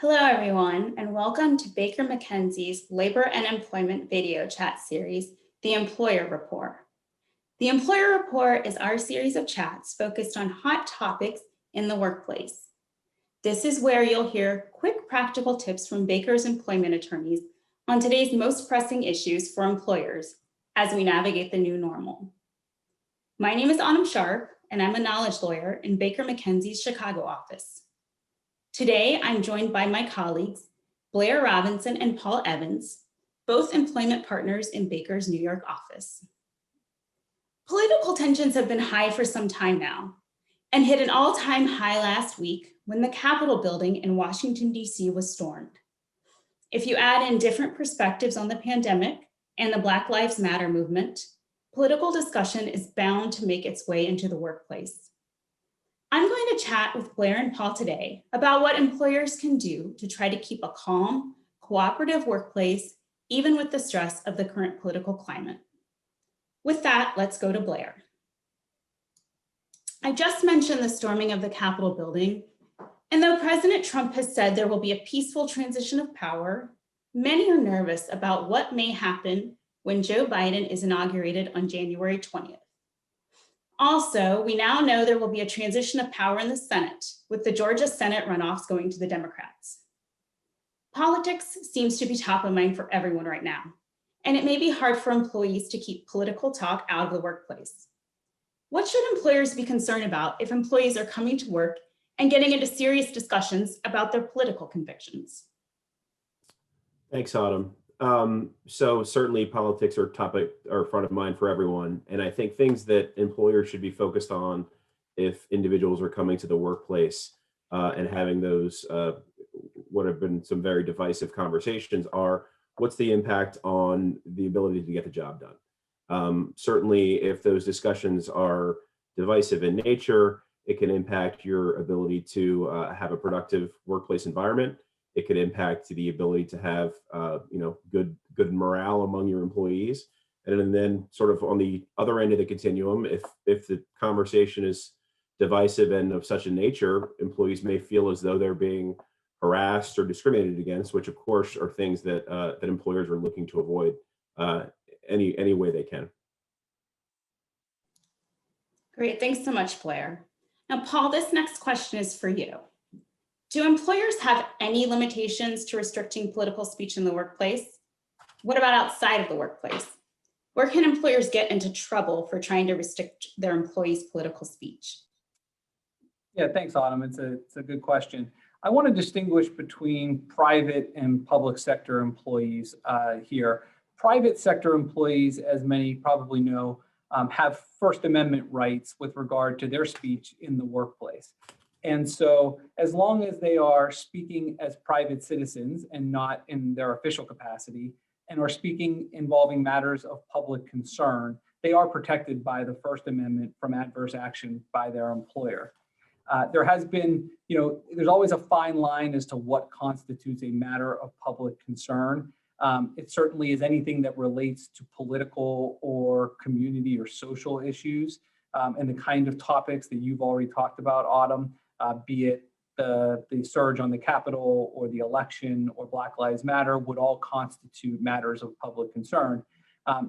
Hello, everyone, and welcome to Baker McKenzie's Labor and Employment video chat series, The Employer Report. The Employer Report is our series of chats focused on hot topics in the workplace. This is where you'll hear quick practical tips from Baker's employment attorneys on today's most pressing issues for employers as we navigate the new normal. My name is Autumn Sharp, and I'm a knowledge lawyer in Baker McKenzie's Chicago office. Today, I'm joined by my colleagues, Blair Robinson and Paul Evans, both employment partners in Baker's New York office. Political tensions have been high for some time now and hit an all-time high last week when the Capitol building in Washington, D.C. was stormed. If you add in different perspectives on the pandemic and the Black Lives Matter movement, political discussion is bound to make its way into the workplace. I'm going to chat with Blair and Paul today about what employers can do to try to keep a calm, cooperative workplace, even with the stress of the current political climate. With that, let's go to Blair. I just mentioned the storming of the Capitol building, and though President Trump has said there will be a peaceful transition of power, many are nervous about what may happen when Joe Biden is inaugurated on January 20th. Also, we now know there will be a transition of power in the Senate, with the Georgia Senate runoffs going to the Democrats. Politics seems to be top of mind for everyone right now, and it may be hard for employees to keep political talk out of the workplace. What should employers be concerned about if employees are coming to work and getting into serious discussions about their political convictions? Thanks, Autumn. So certainly politics are front of mind for everyone. And I think things that employers should be focused on if individuals are coming to the workplace and having those what have been some very divisive conversations are, what's the impact on the ability to get the job done? Certainly if those discussions are divisive in nature, it can impact your ability to have a productive workplace environment. It could impact the ability to have, good morale among your employees. And then sort of on the other end of the continuum, if the conversation is divisive and of such a nature, employees may feel as though they're being harassed or discriminated against, which of course are things that that employers are looking to avoid any way they can. Great, thanks so much, Blair. Now, Paul, this next question is for you. Do employers have any limitations to restricting political speech in the workplace? What about outside of the workplace? Where can employers get into trouble for trying to restrict their employees' political speech? Yeah, thanks, Autumn. It's a good question. I want to distinguish between private and public sector employees here. Private sector employees, as many probably know, have First Amendment rights with regard to their speech in the workplace. And so as long as they are speaking as private citizens and not in their official capacity and are speaking involving matters of public concern, they are protected by the First Amendment from adverse action by their employer. There has been, there's always a fine line as to what constitutes a matter of public concern. It certainly is anything that relates to political or community or social issues and the kind of topics that you've already talked about, Autumn. Be it the surge on the Capitol or the election or Black Lives Matter would all constitute matters of public concern.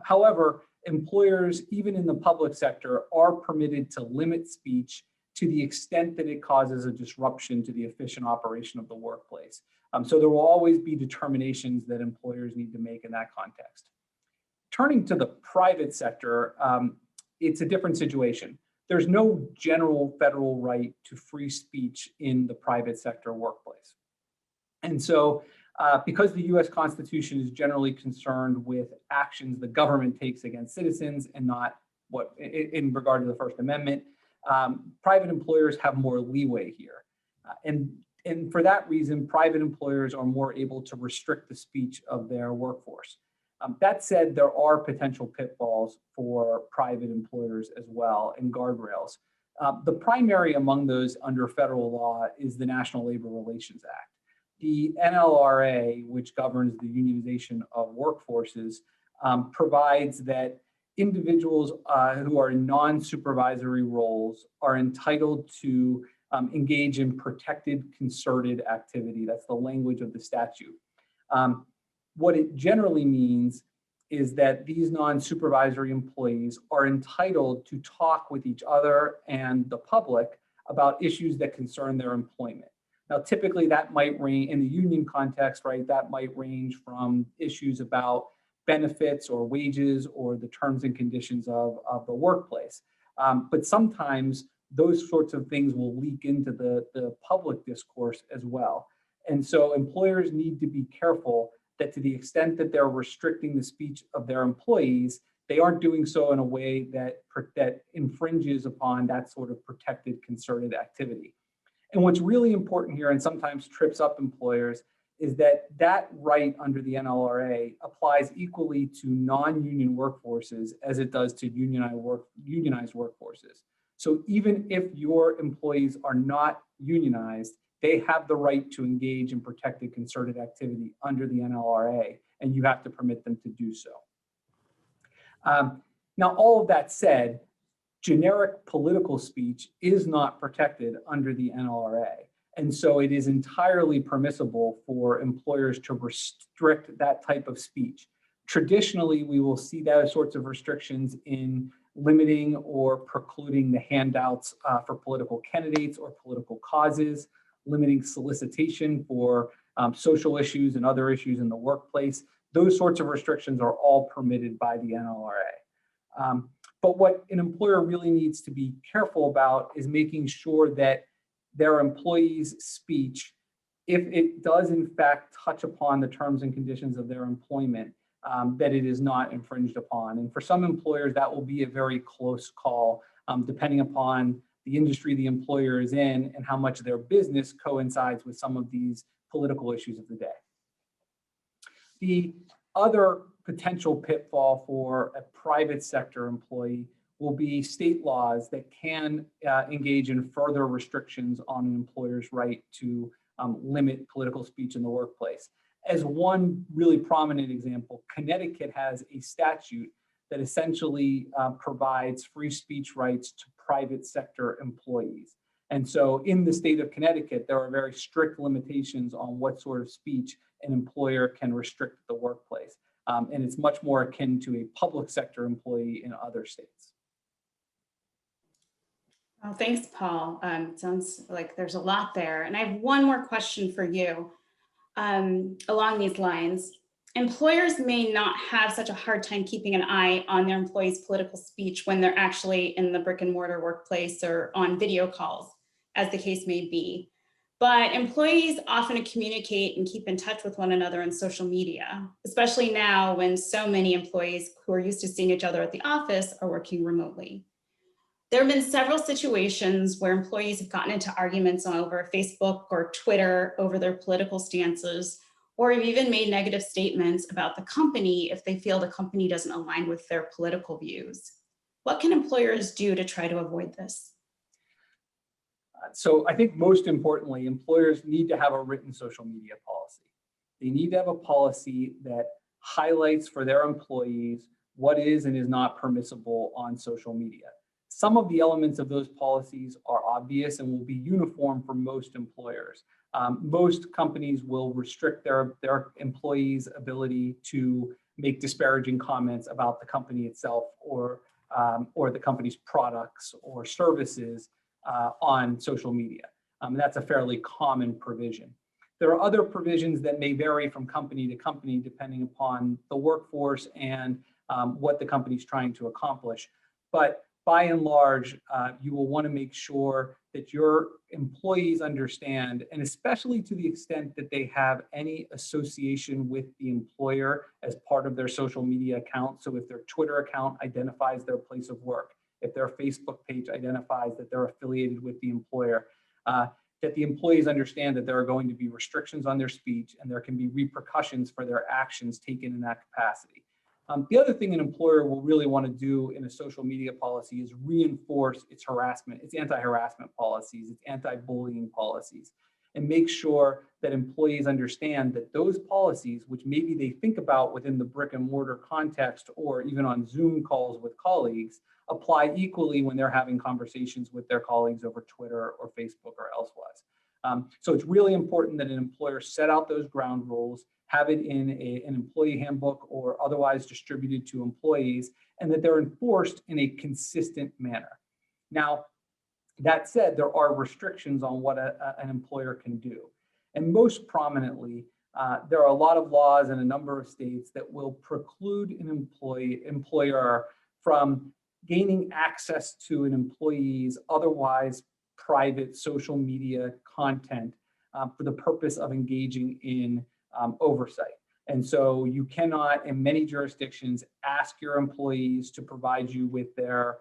However, employers, even in the public sector, are permitted to limit speech to the extent that it causes a disruption to the efficient operation of the workplace. So there will always be determinations that employers need to make in that context. Turning to the private sector, it's a different situation. There's no general federal right to free speech in the private sector workplace. And so because the US Constitution is generally concerned with actions the government takes against citizens and not what in regard to the First Amendment, private employers have more leeway here. And for that reason, private employers are more able to restrict the speech of their workforce. That said, there are potential pitfalls for private employers as well and guardrails. The primary among those under federal law is the National Labor Relations Act. The NLRA, which governs the unionization of workforces, provides that individuals who are in non-supervisory roles are entitled to engage in protected concerted activity. That's the language of the statute. What it generally means is that these non-supervisory employees are entitled to talk with each other and the public about issues that concern their employment. Now, typically that might range in the union context, right? That might range from issues about benefits or wages or the terms and conditions of the workplace. But sometimes those sorts of things will leak into the public discourse as well. And so employers need to be careful that to the extent that they're restricting the speech of their employees, they aren't doing so in a way that infringes upon that sort of protected concerted activity. And what's really important here, and sometimes trips up employers, is that that right under the NLRA applies equally to non-union workforces as it does to unionized workforces. So even if your employees are not unionized, they have the right to engage in protected concerted activity under the NLRA, and you have to permit them to do so. Now, all of that said, generic political speech is not protected under the NLRA. And so it is entirely permissible for employers to restrict that type of speech. Traditionally, we will see those sorts of restrictions in limiting or precluding the handouts for political candidates or political causes, limiting solicitation for social issues and other issues in the workplace. Those sorts of restrictions are all permitted by the NLRA. But what an employer really needs to be careful about is making sure that their employees' speech, if it does in fact touch upon the terms and conditions of their employment, that it is not infringed upon. And for some employers, that will be a very close call, depending upon the industry the employer is in and how much their business coincides with some of these political issues of the day. The other potential pitfall for a private sector employee will be state laws that can engage in further restrictions on an employer's right to limit political speech in the workplace. As one really prominent example, Connecticut has a statute that essentially provides free speech rights to private sector employees. And so in the state of Connecticut, there are very strict limitations on what sort of speech an employer can restrict at the workplace. And it's much more akin to a public sector employee in other states. Well, thanks, Paul. Sounds like there's a lot there. And I have one more question for you along these lines. Employers may not have such a hard time keeping an eye on their employees' political speech when they're actually in the brick and mortar workplace or on video calls, as the case may be. But employees often communicate and keep in touch with one another on social media, especially now when so many employees who are used to seeing each other at the office are working remotely. There have been several situations where employees have gotten into arguments over Facebook or Twitter over their political stances, or have even made negative statements about the company if they feel the company doesn't align with their political views. What can employers do to try to avoid this? So I think most importantly, employers need to have a written social media policy. They need to have a policy that highlights for their employees what is and is not permissible on social media. Some of the elements of those policies are obvious and will be uniform for most employers. Most companies will restrict their employees' ability to make disparaging comments about the company itself or the company's products or services on social media. That's a fairly common provision. There are other provisions that may vary from company to company depending upon the workforce and what the company's trying to accomplish. But by and large, you will want to make sure that your employees understand, and especially to the extent that they have any association with the employer as part of their social media account. So if their Twitter account identifies their place of work, if their Facebook page identifies that they're affiliated with the employer, that the employees understand that there are going to be restrictions on their speech and there can be repercussions for their actions taken in that capacity. The other thing an employer will really want to do in a social media policy is reinforce its anti-harassment policies, its anti-bullying policies. and make sure that employees understand that those policies, which maybe they think about within the brick and mortar context or even on Zoom calls with colleagues, apply equally when they're having conversations with their colleagues over Twitter or Facebook or elsewise. So it's really important that an employer set out those ground rules, have it in an employee handbook or otherwise distributed to employees, and that they're enforced in a consistent manner. Now, that said, there are restrictions on what an employer can do. And most prominently, there are a lot of laws in a number of states that will preclude an employer from gaining access to an employee's otherwise private social media content for the purpose of engaging in oversight. And so you cannot, in many jurisdictions, ask your employees to provide you with their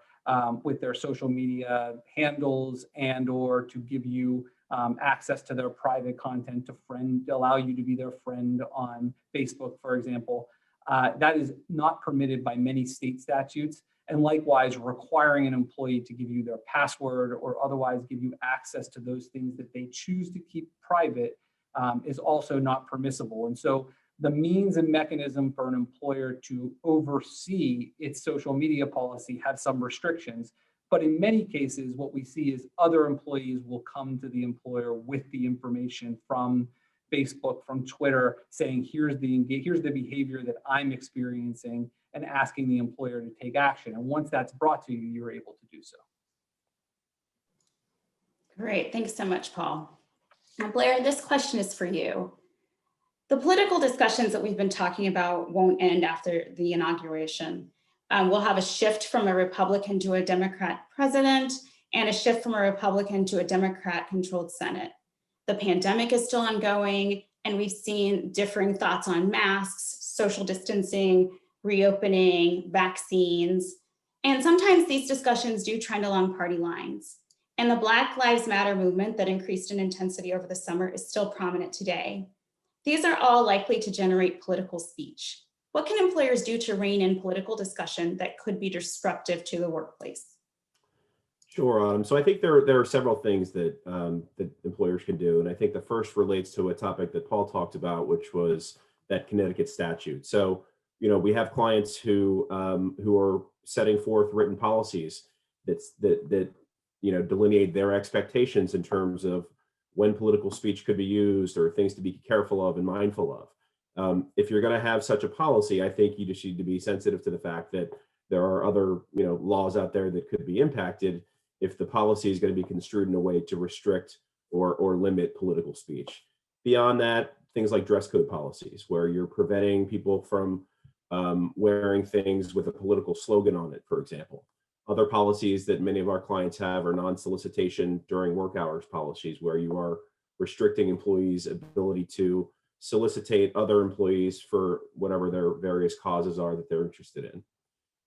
social media handles and or to give you access to their private content, to allow you to be their friend on Facebook, for example. That is not permitted by many state statutes. And likewise, requiring an employee to give you their password or otherwise give you access to those things that they choose to keep private is also not permissible. And so the means and mechanism for an employer to oversee its social media policy have some restrictions. But in many cases, what we see is other employees will come to the employer with the information from Facebook, from Twitter, saying, here's the behavior that I'm experiencing, and asking the employer to take action. And once that's brought to you, you're able to do so. Great, thanks so much, Paul. Now, Blair, this question is for you. The political discussions that we've been talking about won't end after the inauguration. We'll have a shift from a Republican to a Democrat president and a shift from a Republican to a Democrat-controlled Senate. The pandemic is still ongoing, and we've seen differing thoughts on masks, social distancing, reopening, vaccines. And sometimes these discussions do trend along party lines. And the Black Lives Matter movement that increased in intensity over the summer is still prominent today. These are all likely to generate political speech. What can employers do to rein in political discussion that could be disruptive to the workplace? Sure. So I think there are several things that that employers can do, and I think the first relates to a topic that Paul talked about, which was that Connecticut statute. So we have clients who are setting forth written policies that delineate their expectations in terms of when political speech could be used or things to be careful of and mindful of. If you're going to have such a policy, I think you just need to be sensitive to the fact that there are other laws out there that could be impacted if the policy is going to be construed in a way to restrict or limit political speech. Beyond that, things like dress code policies, where you're preventing people from wearing things with a political slogan on it, for example. Other policies that many of our clients have are non-solicitation during work hours policies, where you are restricting employees' ability to solicitate other employees for whatever their various causes are that they're interested in.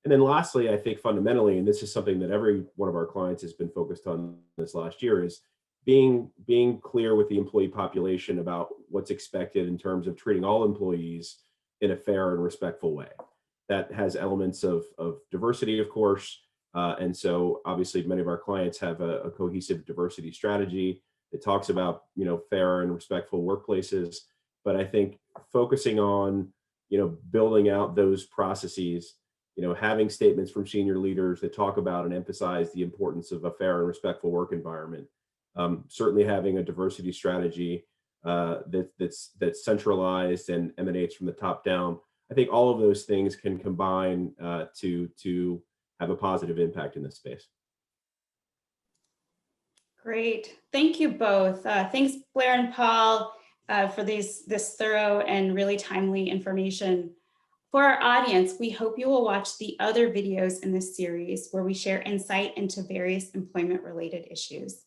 And then lastly, I think fundamentally, and this is something that every one of our clients has been focused on this last year, is being clear with the employee population about what's expected in terms of treating all employees in a fair and respectful way. That has elements of diversity, of course. And so obviously many of our clients have a cohesive diversity strategy that talks about, fair and respectful workplaces. But I think focusing on, building out those processes, having statements from senior leaders that talk about and emphasize the importance of a fair and respectful work environment. Certainly having a diversity strategy that's centralized and emanates from the top down. I think all of those things can combine to have a positive impact in this space. Great, thank you both. Thanks, Blair and Paul, for this thorough and really timely information. For our audience, we hope you will watch the other videos in this series where we share insight into various employment-related issues.